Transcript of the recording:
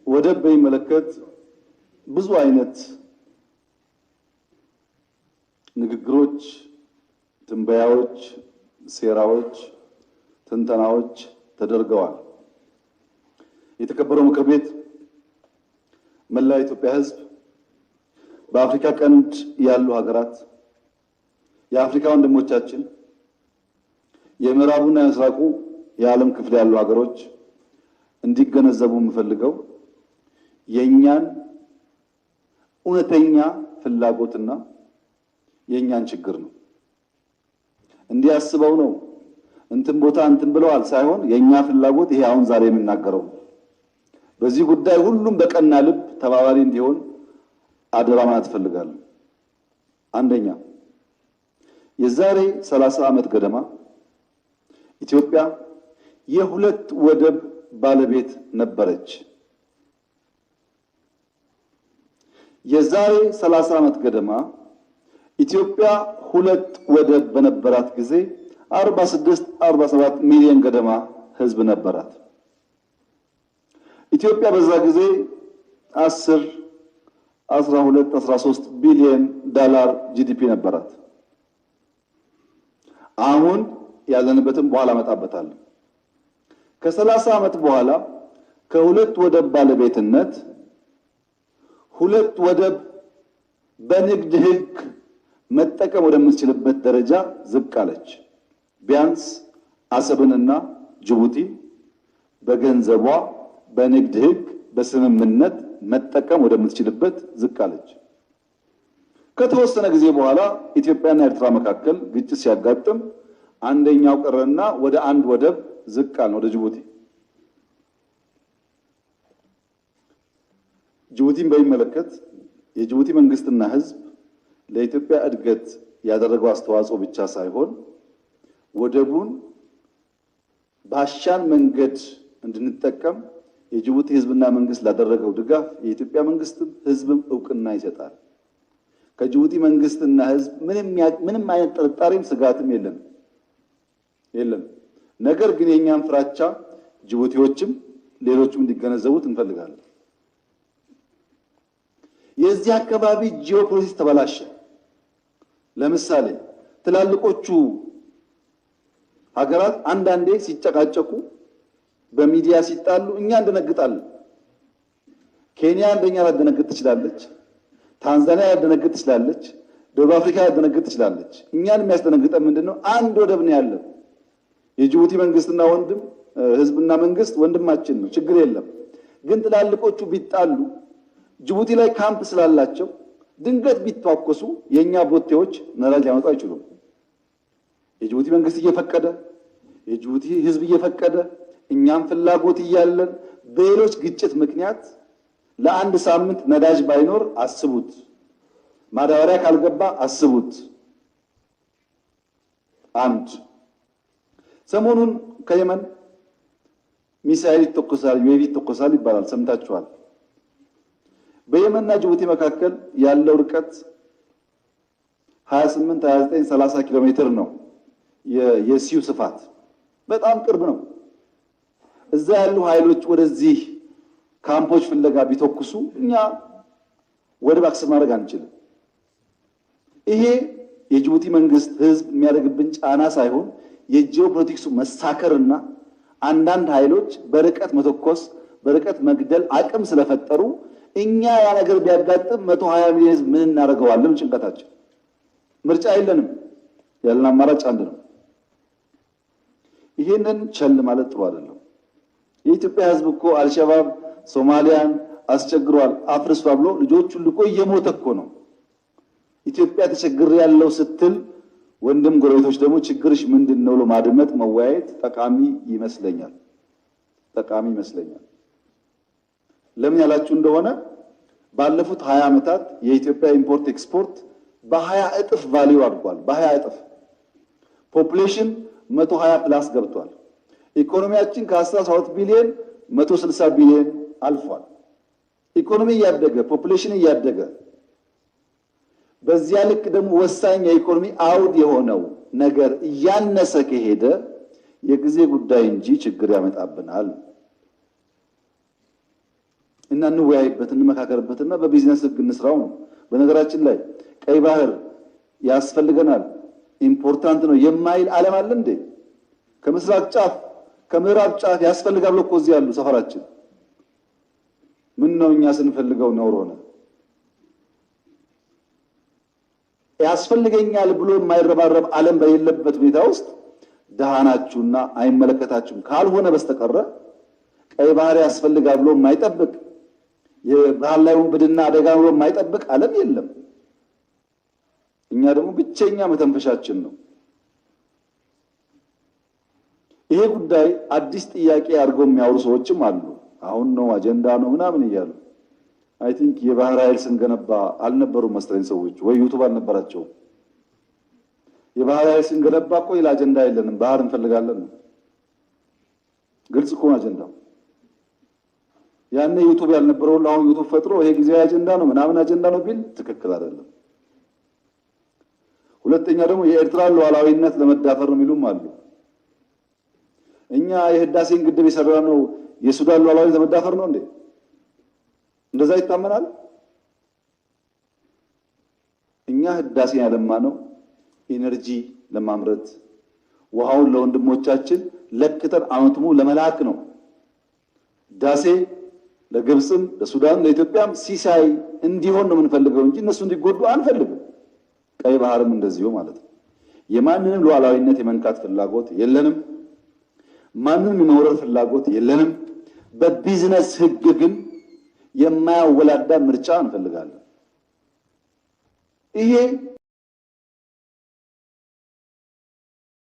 ወደብ በሚመለከት ብዙ አይነት ንግግሮች፣ ትንበያዎች፣ ሴራዎች፣ ትንተናዎች ተደርገዋል። የተከበረው ምክር ቤት መላ ኢትዮጵያ ሕዝብ በአፍሪካ ቀንድ ያሉ ሀገራት የአፍሪካ ወንድሞቻችን የምዕራቡና የምስራቁ የዓለም ክፍል ያሉ ሀገሮች እንዲገነዘቡ የምፈልገው የኛን እውነተኛ ፍላጎትና የኛን ችግር ነው። እንዲያስበው ነው እንትን ቦታ እንትን ብለዋል ሳይሆን የኛ ፍላጎት ይሄ አሁን ዛሬ የምናገረው። በዚህ ጉዳይ ሁሉም በቀና ልብ ተባባሪ እንዲሆን አደራ ማለት እፈልጋለሁ። አንደኛ የዛሬ 30 ዓመት ገደማ ኢትዮጵያ የሁለት ወደብ ባለቤት ነበረች። የዛሬ 30 ዓመት ገደማ ኢትዮጵያ ሁለት ወደብ በነበራት ጊዜ 46-47 ሚሊዮን ገደማ ህዝብ ነበራት። ኢትዮጵያ በዛ ጊዜ 10-12-13 ቢሊዮን ዶላር ጂዲፒ ነበራት። አሁን ያለንበትን በኋላ መጣበታለሁ። ከ30 ዓመት በኋላ ከሁለት ወደብ ባለቤትነት ሁለት ወደብ በንግድ ህግ መጠቀም ወደምትችልበት ደረጃ ዝቅ አለች። ቢያንስ አሰብንና ጅቡቲ በገንዘቧ በንግድ ህግ በስምምነት መጠቀም ወደምትችልበት ዝቅ አለች። ከተወሰነ ጊዜ በኋላ ኢትዮጵያና ኤርትራ መካከል ግጭት ሲያጋጥም አንደኛው ቀረና ወደ አንድ ወደብ ዝቅ አለ፣ ወደ ጅቡቲ። ጅቡቲን በሚመለከት የጅቡቲ መንግስትና ህዝብ ለኢትዮጵያ እድገት ያደረገው አስተዋጽኦ ብቻ ሳይሆን ወደቡን ባሻን መንገድ እንድንጠቀም የጅቡቲ ህዝብና መንግስት ላደረገው ድጋፍ የኢትዮጵያ መንግስትም ህዝብም እውቅና ይሰጣል። ከጅቡቲ መንግስትና ህዝብ ምንም አይነት ጥርጣሬም ስጋትም የለም። ነገር ግን የኛን ፍራቻ ጅቡቲዎችም ሌሎችም እንዲገነዘቡት እንፈልጋለን። የዚህ አካባቢ ጂኦፖለቲክስ ተበላሸ። ለምሳሌ ትላልቆቹ ሀገራት አንዳንዴ ሲጨቃጨቁ በሚዲያ ሲጣሉ እኛ እንደነግጣለን። ኬንያ እንደኛ ላደነግጥ ትችላለች፣ ታንዛኒያ ላደነግጥ ትችላለች፣ ደቡብ አፍሪካ ላደነግጥ ትችላለች። እኛን የሚያስደነግጠን ምንድነው? አንድ ወደብ ነው ያለው። የጅቡቲ መንግስትና ህዝብና መንግስት ወንድማችን ነው፣ ችግር የለም። ግን ትላልቆቹ ቢጣሉ ጅቡቲ ላይ ካምፕ ስላላቸው ድንገት ቢተዋኮሱ የኛ ቦቴዎች ነዳጅ ሊያመጡ አይችሉም። የጅቡቲ መንግስት እየፈቀደ የጅቡቲ ህዝብ እየፈቀደ እኛም ፍላጎት እያለን በሌሎች ግጭት ምክንያት ለአንድ ሳምንት ነዳጅ ባይኖር አስቡት፣ ማዳበሪያ ካልገባ አስቡት። አንድ ሰሞኑን ከየመን ሚሳኤል ይተኮሳል፣ ዩኤቪ ይተኮሳል ይባላል፣ ሰምታችኋል። በየመንና ጅቡቲ መካከል ያለው ርቀት 28፣ 29፣ 30 ኪሎ ሜትር ነው። የሲዩ ስፋት በጣም ቅርብ ነው። እዛ ያሉ ኃይሎች ወደዚህ ካምፖች ፍለጋ ቢተኩሱ እኛ ወደብ አክሰስ ማድረግ አንችልም። ይሄ የጅቡቲ መንግስት ህዝብ የሚያደርግብን ጫና ሳይሆን የጂኦፖለቲክሱ መሳከርና አንዳንድ ኃይሎች በርቀት መተኮስ በርቀት መግደል አቅም ስለፈጠሩ እኛ ያ ነገር ቢያጋጥም 120 ሚሊዮን ህዝብ ምን እናደርገዋለን? ጭንቀታችን። ምርጫ የለንም፣ ያለን አማራጭ አንድ ነው። ይሄንን ቸል ማለት ጥሩ አይደለም። የኢትዮጵያ ህዝብ እኮ አልሸባብ ሶማሊያን አስቸግሯል አፍርሷል ብሎ ልጆቹን ልኮ እየሞተ እኮ ነው። ኢትዮጵያ ተቸግር ያለው ስትል ወንድም ጎረቤቶች ደግሞ ችግርሽ ምንድነው ብሎ ማድመጥ መወያየት ጠቃሚ ይመስለኛል። ለምን ያላችሁ እንደሆነ ባለፉት 20 ዓመታት የኢትዮጵያ ኢምፖርት ኤክስፖርት በ20 እጥፍ ቫልዩ አድጓል። በ20 እጥፍ ፖፑሌሽን 120 ፕላስ ገብቷል። ኢኮኖሚያችን ከ12 ቢሊዮን 160 ቢሊዮን አልፏል። ኢኮኖሚ እያደገ ፖፑሌሽን እያደገ በዚያ ልክ ደግሞ ወሳኝ የኢኮኖሚ አውድ የሆነው ነገር እያነሰ ከሄደ የጊዜ ጉዳይ እንጂ ችግር ያመጣብናል። እና እንወያይበት እንመካከርበትና በቢዝነስ ህግ እንስራው ነው። በነገራችን ላይ ቀይ ባህር ያስፈልገናል ኢምፖርታንት ነው የማይል ዓለም አለ እንዴ? ከምስራቅ ጫፍ ከምዕራብ ጫፍ ያስፈልጋል እኮ እዚህ ያሉ ሰፈራችን። ምን ነው እኛ ስንፈልገው ነውር ሆነ? ያስፈልገኛል ብሎ የማይረባረብ ዓለም በሌለበት ሁኔታ ውስጥ ደሃናችሁና አይመለከታችሁም ካልሆነ በስተቀረ ቀይ ባህር ያስፈልጋል ብሎ የማይጠብቅ የባህር ላይ ወንብድና አደጋ ብሎ የማይጠብቅ ዓለም የለም። እኛ ደግሞ ብቸኛ መተንፈሻችን ነው። ይሄ ጉዳይ አዲስ ጥያቄ አድርገው የሚያወሩ ሰዎችም አሉ። አሁን ነው አጀንዳ ነው ምናምን እያሉ አይ ቲንክ የባህር ኃይል ስንገነባ አልነበሩም መሰለኝ ሰዎች ወይ ዩቲዩብ አልነበራቸው። የባህር ኃይል ስንገነባ እኮ ሌላ አጀንዳ የለንም ባህር እንፈልጋለን ነው። ግልጽ እኮ አጀንዳው። ያኔ ዩቲዩብ ያልነበረው አሁን ዩቲዩብ ፈጥሮ ይሄ ጊዜያዊ አጀንዳ ነው ምናምን አጀንዳ ነው ቢል ትክክል አይደለም። ሁለተኛ ደግሞ የኤርትራን ሉዓላዊነት ለመዳፈር ነው የሚሉም አሉ። እኛ የህዳሴን ግድብ የሰራነው የሱዳን ሉዓላዊነት ለመዳፈር ነው እንዴ? እንደዛ ይታመናል? እኛ ህዳሴን ያለማነው ኢነርጂ ለማምረት ውሃውን ለወንድሞቻችን ለክተን አመትሙ ለመላክ ነው። ህዳሴ ለግብጽም ለሱዳን ለኢትዮጵያም ሲሳይ እንዲሆን ነው የምንፈልገው እንጂ እነሱ እንዲጎዱ አንፈልግም። ቀይ ባህርም እንደዚሁ ማለት ነው። የማንንም ሉዓላዊነት የመንካት ፍላጎት የለንም። ማንንም የመውረር ፍላጎት የለንም። በቢዝነስ ህግ ግን የማያወላዳ ምርጫ እንፈልጋለን። ይሄ